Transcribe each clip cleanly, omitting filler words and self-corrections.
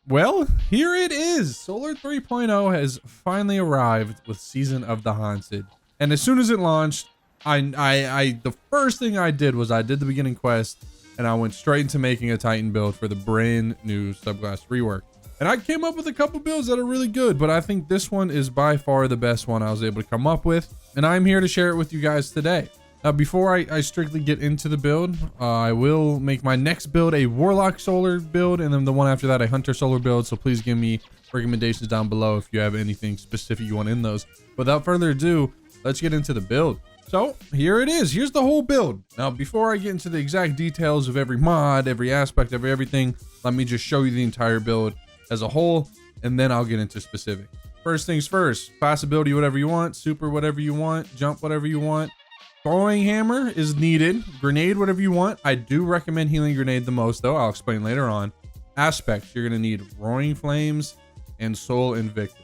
Well, here it is. Solar 3.0 has finally arrived with Season of the Haunted. And as soon as it launched, the first thing I did was I did the beginning quest and I went straight into making a Titan build for the brand new subclass rework. And I came up with a couple builds that are really good, but I think this one is by far the best one I was able to come up with. And I'm here to share it with you guys today. Now, before I strictly get into the build, I will make my next build a Warlock Solar build, and then the one after that a Hunter Solar build. So please give me recommendations down below if you have anything specific you want in those. Without further ado, let's get into the build. So here it is. Here's the whole build. Now, before I get into the exact details of every mod, every aspect of everything, let me just show you the entire build as a whole, and then I'll get into specifics. First things first, fast ability, whatever you want, super, whatever you want, jump, whatever you want. Throwing hammer is needed. Grenade, whatever you want. I do recommend healing grenade the most, though. I'll explain later on. Aspects, you're going to need Roaring Flames and Soul Invictus.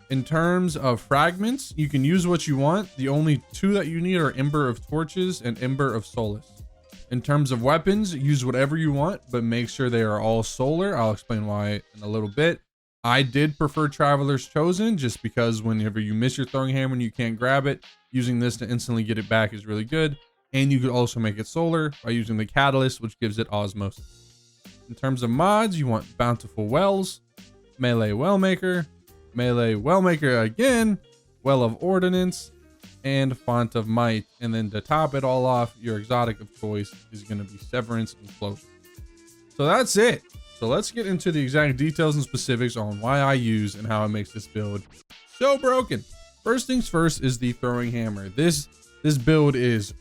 In terms of fragments, you can use what you want. The only two that you need are Ember of Torches and Ember of Solace. In terms of weapons, use whatever you want, but make sure they are all solar. I'll explain why in a little bit. I did prefer Traveler's Chosen just because whenever you miss your throwing hammer and you can't grab it, using this to instantly get it back is really good. And you could also make it solar by using the Catalyst, which gives it osmosis. In terms of mods, you want Bountiful Wells, Melee Wellmaker again, Well of Ordnance, and Font of Might. And then to top it all off, your exotic of choice is going to be Severance and Closure. So that's it. So let's get into the exact details and specifics on why I use and how it makes this build so broken. First things first is the throwing hammer. This build is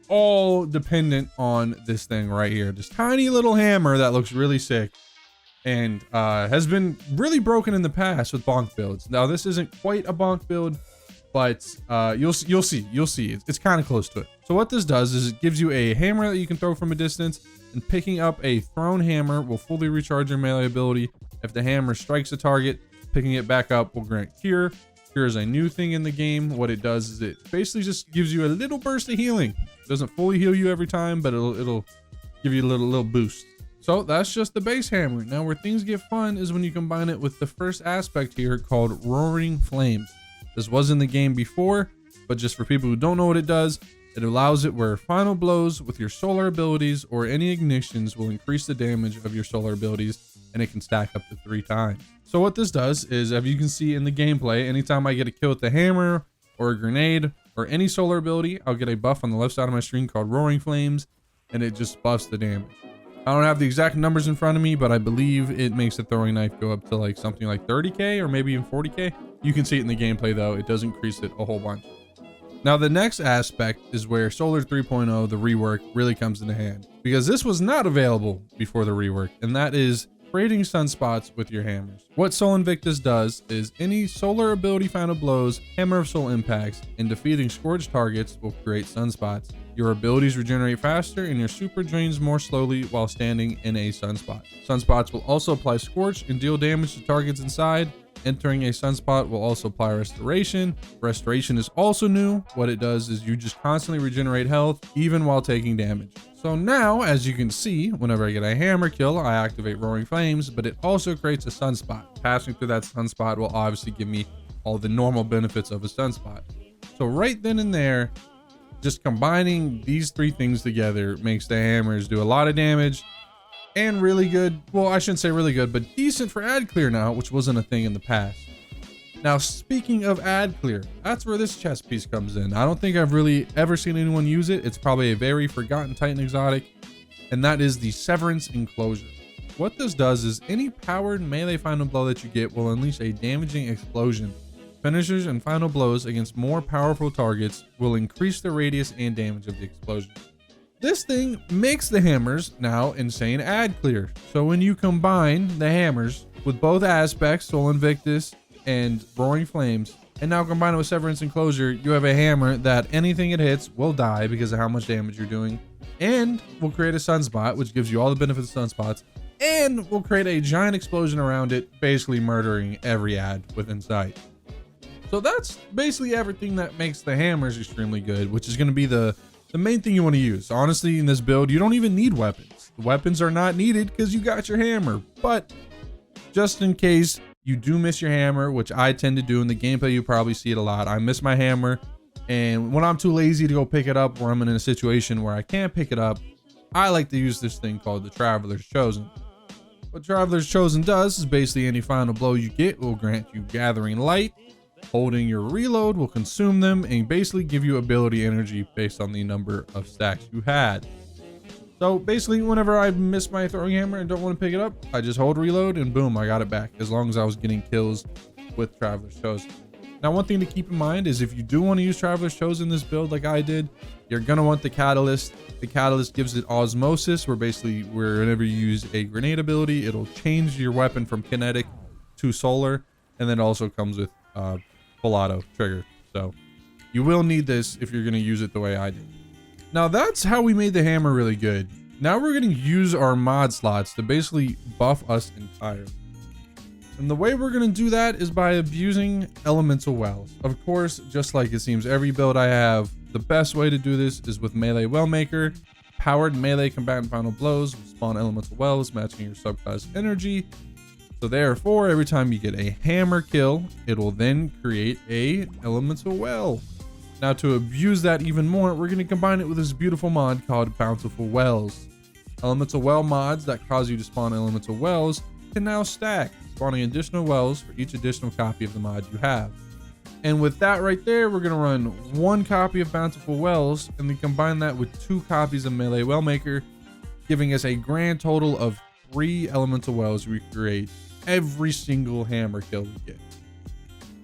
all dependent on this thing right here. This tiny little hammer that looks really sick and has been really broken in the past with bonk builds. Now this isn't quite a bonk build, but you'll see. It's kind of close to it. So what this does is it gives you a hammer that you can throw from a distance, and picking up a thrown hammer will fully recharge your melee ability. If the hammer strikes a target, picking it back up will grant Cure. Cure is a new thing in the game. What it does is it basically just gives you a little burst of healing. It doesn't fully heal you every time, but it'll give you a little boost. So that's just the base hammer. Now where things get fun is when you combine it with the first aspect here called Roaring Flames. This was in the game before, but just for people who don't know what it does, it allows it where final blows with your solar abilities or any ignitions will increase the damage of your solar abilities, and it can stack up to 3 times. So what this does is, as you can see in the gameplay, anytime I get a kill with the hammer or a grenade or any solar ability, I'll get a buff on the left side of my screen called Roaring Flames, and it just buffs the damage. I don't have the exact numbers in front of me, but I believe it makes the throwing knife go up to like something like 30k or maybe even 40k. You can see it in the gameplay though, it does increase it a whole bunch. Now the next aspect is where Solar 3.0, the rework, really comes into hand, because this was not available before the rework, and that is creating sunspots with your hammers. What Soul Invictus does is any solar ability final blows, Hammer of Soul impacts, and defeating scorched targets will create sunspots. Your abilities regenerate faster and your super drains more slowly while standing in a sunspot. Sunspots will also apply Scorch and deal damage to targets inside. Entering a sunspot will also apply Restoration. Restoration is also new. What it does is you just constantly regenerate health even while taking damage. So now, as you can see, whenever I get a hammer kill, I activate Roaring Flames, but it also creates a sunspot. Passing through that sunspot will obviously give me all the normal benefits of a sunspot. So right then and there, just combining these 3 things together makes the hammers do a lot of damage and really good. Well, I shouldn't say really good, but decent for ad clear now, which wasn't a thing in the past. Now, speaking of ad clear, that's where this chest piece comes in. I don't think I've really ever seen anyone use it. It's probably a very forgotten Titan exotic, and that is the Severance Enclosure. What this does is any powered melee final blow that you get will unleash a damaging explosion. Finishers and final blows against more powerful targets will increase the radius and damage of the explosion. This thing makes the hammers now insane ad clear. So when you combine the hammers with both aspects, Soul Invictus and Roaring Flames, and now combine it with Severance Enclosure, you have a hammer that anything it hits will die because of how much damage you're doing, and will create a sunspot, which gives you all the benefits of sunspots, and will create a giant explosion around it, basically murdering every ad within sight. So that's basically everything that makes the hammers extremely good, which is going to be the main thing you want to use. Honestly, in this build, you don't even need weapons. The weapons are not needed because you got your hammer, but just in case you do miss your hammer, which I tend to do in the gameplay, you probably see it a lot. I miss my hammer, and when I'm too lazy to go pick it up, or I'm in a situation where I can't pick it up, I like to use this thing called the Traveler's Chosen. What Traveler's Chosen does is basically any final blow you get will grant you Gathering Light. Holding your reload will consume them and basically give you ability energy based on the number of stacks you had. So basically, whenever I miss my throwing hammer and don't want to pick it up, I just hold reload and boom, I got it back, as long as I was getting kills with Traveler's Chosen. Now, one thing to keep in mind is if you do want to use Traveler's Chosen in this build like I did, you're going to want the Catalyst. The Catalyst gives it Osmosis, where basically whenever you use a grenade ability, it'll change your weapon from kinetic to solar, and then it also comes with full auto trigger. So you will need this if you're going to use it the way I did. Now that's how we made the hammer really good. Now we're going to use our mod slots to basically buff us entirely. And the way we're going to do that is by abusing elemental wells. Of course, just like it seems every build I have, the best way to do this is with melee well maker. Powered melee combatant final blows will spawn elemental wells matching your subclass energy. So therefore, every time you get a hammer kill, it will then create a elemental well. Now to abuse that even more, we're going to combine it with this beautiful mod called Bountiful Wells. Elemental well mods that cause you to spawn elemental wells can now stack, spawning additional wells for each additional copy of the mod you have. And with that right there, we're going to run 1 copy of Bountiful Wells and then combine that with 2 copies of Melee Wellmaker, giving us a grand total of 3 elemental wells we create every single hammer kill we get.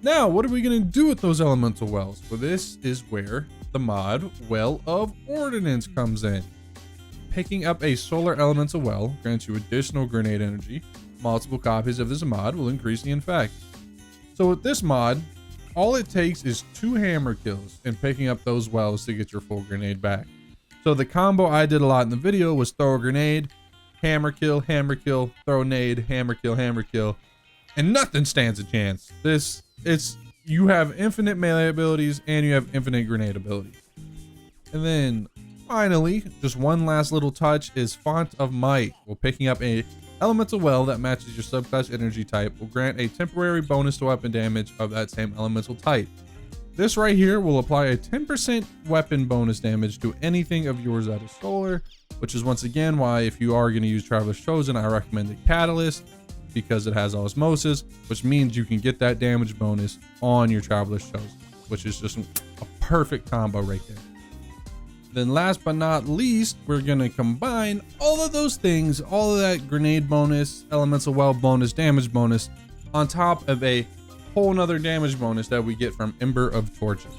Now, what are we going to do with those elemental wells? Well, this is where the mod Well of Ordnance comes in. Picking up a solar elemental well grants you additional grenade energy. Multiple copies of this mod will increase the effect. So with this mod, all it takes is 2 hammer kills and picking up those wells to get your full grenade back. So the combo I did a lot in the video was throw a grenade, hammer kill, throw a nade, hammer kill, and nothing stands a chance. You have infinite melee abilities and you have infinite grenade abilities. And then finally, just one last little touch is Font of Might. Well, picking up a elemental well that matches your subclass energy type will grant a temporary bonus to weapon damage of that same elemental type. This right here will apply a 10% weapon bonus damage to anything of yours that is solar, which is once again why if you are going to use Traveler's Chosen, I recommend the Catalyst, because it has Osmosis, which means you can get that damage bonus on your Traveler's Chosen, which is just a perfect combo right there. Then last but not least, we're going to combine all of those things, all of that grenade bonus, elemental well bonus, damage bonus, on top of a whole nother damage bonus that we get from Ember of Torches.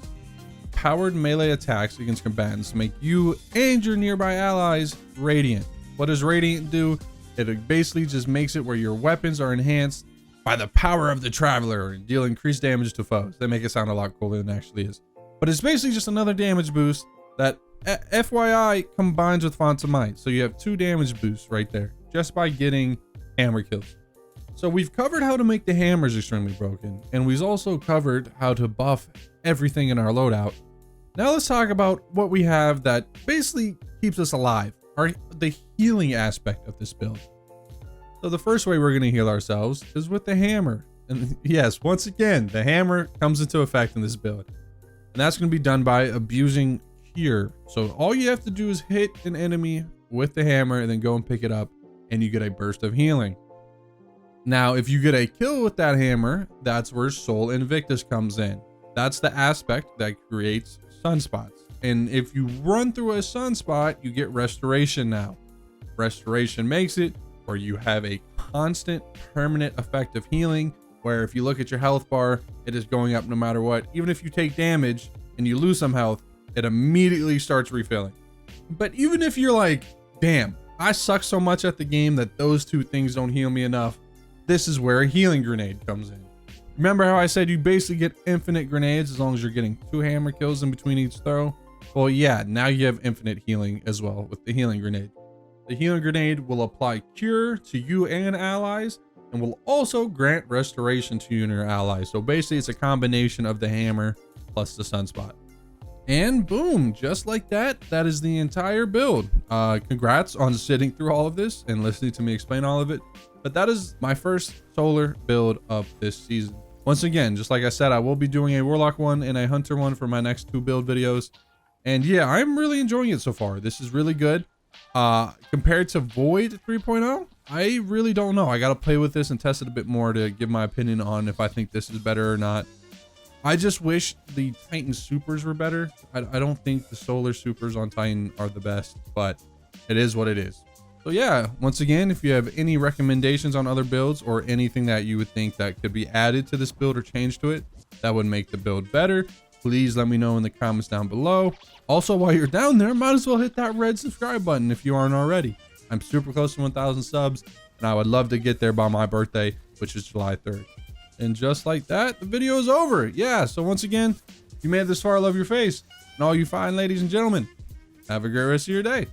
Powered melee attacks against combatants make you and your nearby allies radiant. What does radiant do? It basically just makes it where your weapons are enhanced by the power of the Traveler and deal increased damage to foes. They make it sound a lot cooler than it actually is. But it's basically just another damage boost that FYI combines with Font of Might. So you have 2 damage boosts right there just by getting hammer kills. So we've covered how to make the hammers extremely broken, and we've also covered how to buff everything in our loadout. Now let's talk about what we have that basically keeps us alive, the healing aspect of this build. So the first way we're going to heal ourselves is with the hammer. And yes, once again, the hammer comes into effect in this build. And that's going to be done by abusing Cure. So all you have to do is hit an enemy with the hammer and then go and pick it up, and you get a burst of healing. Now, if you get a kill with that hammer, that's where Soul Invictus comes in. That's the aspect that creates sunspots. And if you run through a sunspot, you get restoration now. Restoration makes it where you have a constant permanent effect of healing, where if you look at your health bar, it is going up no matter what. Even if you take damage and you lose some health, it immediately starts refilling. But even if you're like, damn, I suck so much at the game that those 2 things don't heal me enough, this is where a healing grenade comes in. Remember how I said you basically get infinite grenades as long as you're getting 2 hammer kills in between each throw? Well, yeah, now you have infinite healing as well with the healing grenade. The healing grenade will apply cure to you and allies, and will also grant restoration to you and your allies. So basically it's a combination of the hammer plus the sunspot. And boom, just like that, that is the entire build. Congrats on sitting through all of this and listening to me explain all of it. But that is my first solar build of this season. Once again, just like I said, I will be doing a Warlock one and a Hunter one for my next 2 build videos. And yeah, I'm really enjoying it so far. This is really good. Compared to Void 3.0, I really don't know. I got to play with this and test it a bit more to give my opinion on if I think this is better or not. I just wish the Titan supers were better. I don't think the solar supers on Titan are the best, but it is what it is. So yeah, once again, if you have any recommendations on other builds or anything that you would think that could be added to this build or changed to it, that would make the build better, please let me know in the comments down below. Also, while you're down there, might as well hit that red subscribe button if you aren't already. I'm super close to 1,000 subs, and I would love to get there by my birthday, which is July 3rd. And just like that, the video is over. Yeah, so once again, if you made it this far, I love your face. And all you fine ladies and gentlemen, have a great rest of your day.